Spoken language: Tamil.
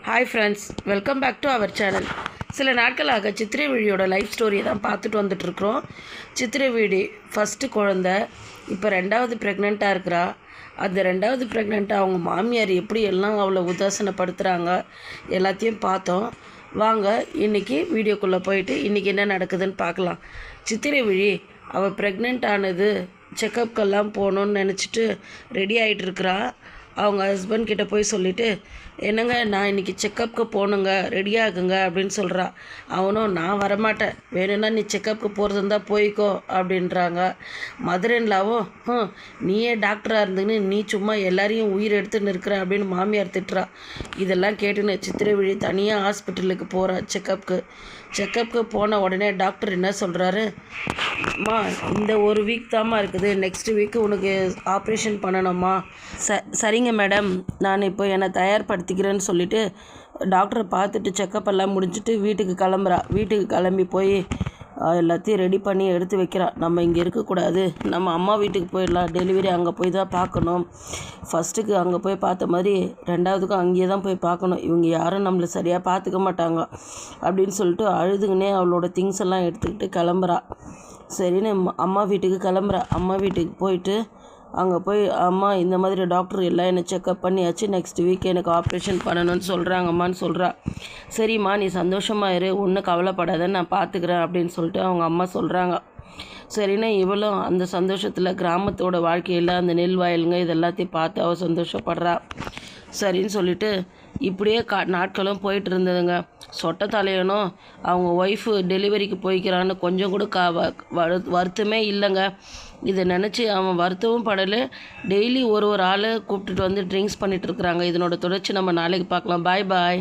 Hi friends, welcome back to our channel. சில நாட்களாக சித்திரை வீடியோட லைஃப் ஸ்டோரியை தான் பார்த்துட்டு வந்துட்ருக்குறோம். சித்திரை வீடி ஃபஸ்ட்டு குழந்த, இப்போ 2வது ப்ரெக்னெண்ட்டாக இருக்கிறா. அந்த 2வது ப்ரெக்னெண்ட்டாக அவங்க மாமியார் எப்படி எல்லாம் அவளை உதாசனப்படுத்துகிறாங்க எல்லாத்தையும் பார்த்தோம். வாங்க இன்றைக்கி வீடியோக்குள்ளே போயிட்டு இன்றைக்கி என்ன நடக்குதுன்னு பார்க்கலாம். சித்திரை விழி அவள் ப்ரெக்னென்ட் ஆனது செக்கப்க்கெல்லாம் போகணுன்னு நினச்சிட்டு ரெடி ஆகிட்டுருக்குறா. அவங்க ஹஸ்பண்ட் கிட்டே போய் சொல்லிவிட்டு, என்னங்க நான் இன்றைக்கி செக்கப்புக்கு போகணுங்க, ரெடியாகுங்க அப்படின்னு சொல்கிறா. அவனும் நான் வரமாட்டேன், வேணும்னா நீ செக்கப்புக்கு போகிறது இருந்தால் போய்க்கோ அப்படின்றாங்க. மதுரைன்லாவும் நீயே டாக்டராக இருந்துன்னு நீ சும்மா எல்லாரையும் உயிர் எடுத்துன்னு இருக்கிற அப்படின்னு மாமியார் திட்டுறா. இதெல்லாம் கேட்டுன்னு சித்திரை விழி தனியாக ஹாஸ்பிட்டலுக்கு போகிறா செக்கப்புக்கு போன உடனே டாக்டர் என்ன சொல்கிறாரு, அம்மா இந்த ஒரு வீக் தாம்மா இருக்குது, நெக்ஸ்ட் வீக்கு உனக்கு ஆப்ரேஷன் பண்ணணும்மா. சரிங்க மேடம், நான் இப்போ என்னை தயார்படுத்திக்கிறேன்னு சொல்லிவிட்டு டாக்டரை பார்த்துட்டு செக்கப் எல்லாம் முடிஞ்சுட்டு வீட்டுக்கு கிளம்பி போய் எல்லாத்தையும் ரெடி பண்ணி எடுத்து வைக்கிறா. நம்ம இங்கே இருக்கக்கூடாது, நம்ம அம்மா வீட்டுக்கு போயிடலாம், டெலிவரி அங்கே போய் தான் பார்க்கணும். ஃபஸ்ட்டுக்கு அங்கே போய் பார்த்த மாதிரி 2வதுக்கும் அங்கேயே தான் போய் பார்க்கணும். இவங்க யாரும் நம்மளை சரியாக பார்த்துக்க மாட்டாங்க அப்படின்னு சொல்லிட்டு அழுதுங்கன்னே அவளோட திங்ஸ் எல்லாம் எடுத்துக்கிட்டு கிளம்புறா. சரின்னு அம்மா வீட்டுக்கு போயிட்டு அங்கே போய், அம்மா இந்த மாதிரி டாக்டர் எல்லாம் என்னை செக்கப் பண்ணியாச்சு, நெக்ஸ்ட் வீக் எனக்கு ஆப்ரேஷன் பண்ணணும்னு சொல்கிறாங்கம்மான்னு சொல்கிறா. சரிம்மா நீ சந்தோஷமாக இரு, ஒன்றும் கவலைப்படாதன்னு நான் பார்த்துக்கிறேன் அப்படின்னு சொல்லிட்டு அவங்க அம்மா சொல்கிறாங்க. சரின்னா இவளும் அந்த சந்தோஷத்தில் கிராமத்தோட வாழ்க்கையில் அந்த நெல் வயலுங்க இதெல்லாத்தையும் பார்த்து அவள் சந்தோஷப்படுறா. சரின்னு சொல்லிவிட்டு இப்படியே நாட்களும் போயிட்டு இருந்ததுங்க. சொட்ட தலையனும் அவங்க ஒய்ஃபு டெலிவரிக்கு போய்க்கிறான்னு கொஞ்சம் கூட வருத்தமே இல்லைங்க. இதை நினச்சி அவன் வருத்தமும் படலை. டெய்லி ஒரு ஆளை கூப்பிட்டுட்டு வந்து ட்ரிங்க்ஸ் பண்ணிகிட்ருக்குறாங்க. இதனோட தொடர்ச்சி நம்ம நாளைக்கு பார்க்கலாம். பாய்.